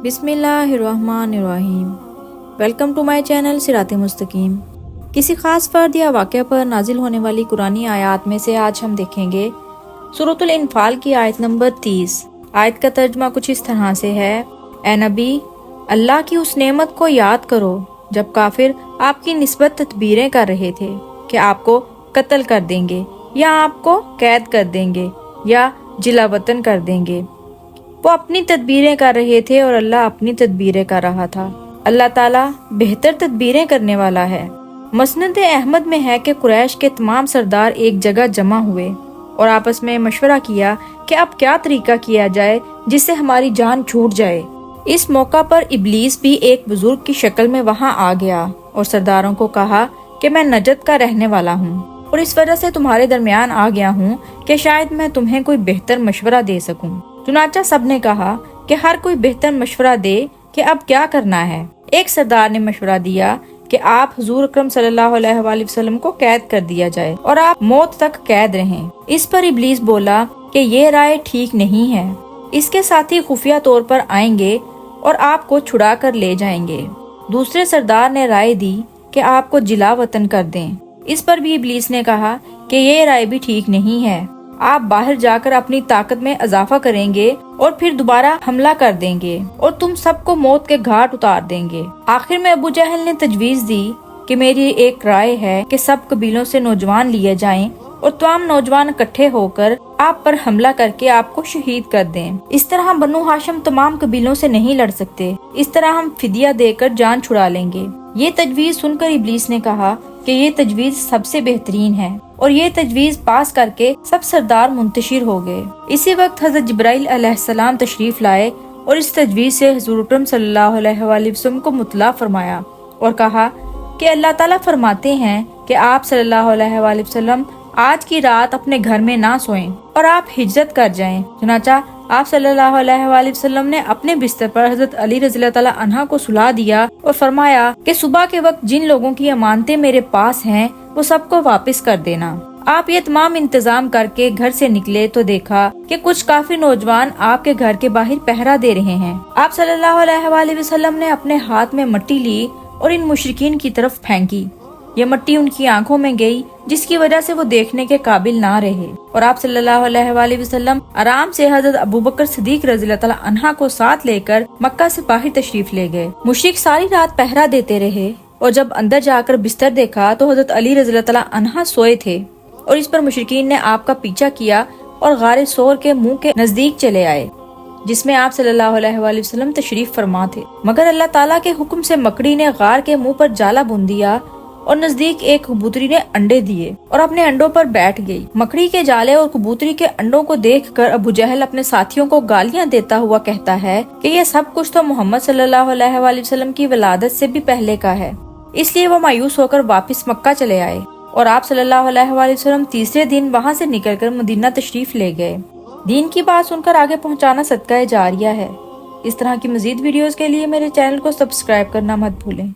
بسم اللہ الرحمن الرحیم۔ ویلکم ٹو مائی چینل صراط مستقیم۔ کسی خاص فرد یا واقعہ پر نازل ہونے والی قرآنی آیات میں سے آج ہم دیکھیں گے سورۃ الانفال کی آیت نمبر 30۔ آیت کا ترجمہ کچھ اس طرح سے ہے: اے نبی، اللہ کی اس نعمت کو یاد کرو جب کافر آپ کی نسبت تدبیریں کر رہے تھے کہ آپ کو قتل کر دیں گے یا آپ کو قید کر دیں گے یا جلا وطن کر دیں گے۔ وہ اپنی تدبیریں کر رہے تھے اور اللہ اپنی تدبیریں کر رہا تھا۔ اللہ تعالیٰ بہتر تدبیریں کرنے والا ہے۔ مسند احمد میں ہے کہ قریش کے تمام سردار ایک جگہ جمع ہوئے اور آپس میں مشورہ کیا کہ اب کیا طریقہ کیا جائے جس سے ہماری جان چھوٹ جائے۔ اس موقع پر ابلیس بھی ایک بزرگ کی شکل میں وہاں آ گیا اور سرداروں کو کہا کہ میں نجد کا رہنے والا ہوں اور اس وجہ سے تمہارے درمیان آ گیا ہوں کہ شاید میں تمہیں کوئی بہتر مشورہ دے سکوں۔ چنانچہ سب نے کہا کہ ہر کوئی بہتر مشورہ دے کہ اب کیا کرنا ہے۔ ایک سردار نے مشورہ دیا کہ آپ حضور اکرم صلی اللہ علیہ وآلہ وسلم کو قید کر دیا جائے اور آپ موت تک قید رہیں۔ اس پر ابلیس بولا کہ یہ رائے ٹھیک نہیں ہے، اس کے ساتھی خفیہ طور پر آئیں گے اور آپ کو چھڑا کر لے جائیں گے۔ دوسرے سردار نے رائے دی کہ آپ کو جلا وطن کر دیں۔ اس پر بھی ابلیس نے کہا کہ یہ رائے بھی ٹھیک نہیں ہے، آپ باہر جا کر اپنی طاقت میں اضافہ کریں گے اور پھر دوبارہ حملہ کر دیں گے اور تم سب کو موت کے گھاٹ اتار دیں گے۔ آخر میں ابو جہل نے تجویز دی کہ میری ایک رائے ہے کہ سب قبیلوں سے نوجوان لیے جائیں اور تمام نوجوان اکٹھے ہو کر آپ پر حملہ کر کے آپ کو شہید کر دیں۔ اس طرح بنو ہاشم تمام قبیلوں سے نہیں لڑ سکتے، اس طرح ہم فدیہ دے کر جان چھڑا لیں گے۔ یہ تجویز سن کر ابلیس نے کہا کہ یہ تجویز سب سے بہترین ہے اور یہ تجویز پاس کر کے سب سردار منتشر ہو گئے۔ اسی وقت حضرت جبرائیل علیہ السلام تشریف لائے اور اس تجویز سے حضور اکرم صلی اللہ علیہ وآلہ وسلم کو مطلع فرمایا اور کہا کہ اللہ تعالیٰ فرماتے ہیں کہ آپ صلی اللہ علیہ وآلہ وسلم آج کی رات اپنے گھر میں نہ سوئیں اور آپ ہجرت کر جائیں۔ چنانچہ آپ صلی اللہ علیہ وآلہ وسلم نے اپنے بستر پر حضرت علی رضی اللہ تعالیٰ عنہ کو سلا دیا اور فرمایا کہ صبح کے وقت جن لوگوں کی امانتیں میرے پاس ہیں وہ سب کو واپس کر دینا۔ آپ یہ تمام انتظام کر کے گھر سے نکلے تو دیکھا کہ کچھ کافی نوجوان آپ کے گھر کے باہر پہرا دے رہے ہیں۔ آپ صلی اللہ علیہ وآلہ وسلم نے اپنے ہاتھ میں مٹی لی اور ان مشرکین کی طرف پھینکی۔ یہ مٹی ان کی آنکھوں میں گئی جس کی وجہ سے وہ دیکھنے کے قابل نہ رہے اور آپ صلی اللہ علیہ وآلہ وسلم آرام سے حضرت ابوبکر صدیق رضی اللہ تعالیٰ عنہ کو ساتھ لے کر مکہ سے باہر تشریف لے گئے۔ مشرک ساری رات پہرا دیتے رہے اور جب اندر جا کر بستر دیکھا تو حضرت علی رضی اللہ تعالیٰ عنہ سوئے تھے اور اس پر مشرکین نے آپ کا پیچھا کیا اور غار سور کے منہ کے نزدیک چلے آئے جس میں آپ صلی اللہ علیہ وآلہ وسلم تشریف فرما تھے، مگر اللہ تعالیٰ کے حکم سے مکڑی نے غار کے منہ پر جالا بن دیا اور نزدیک ایک کبوتری نے انڈے دیے اور اپنے انڈوں پر بیٹھ گئی۔ مکڑی کے جالے اور کبوتری کے انڈوں کو دیکھ کر ابو جہل اپنے ساتھیوں کو گالیاں دیتا ہوا کہتا ہے کہ یہ سب کچھ تو محمد صلی اللہ علیہ وآلہ وسلم کی ولادت سے بھی پہلے کا ہے۔ اس لیے وہ مایوس ہو کر واپس مکہ چلے آئے اور آپ صلی اللہ علیہ وآلہ وسلم تیسرے دن وہاں سے نکل کر مدینہ تشریف لے گئے۔ دین کی بات سن کر آگے پہنچانا صدقہ جاریہ ہے۔ اس طرح کی مزید ویڈیوز کے لیے میرے چینل کو سبسکرائب کرنا مت بھولیں۔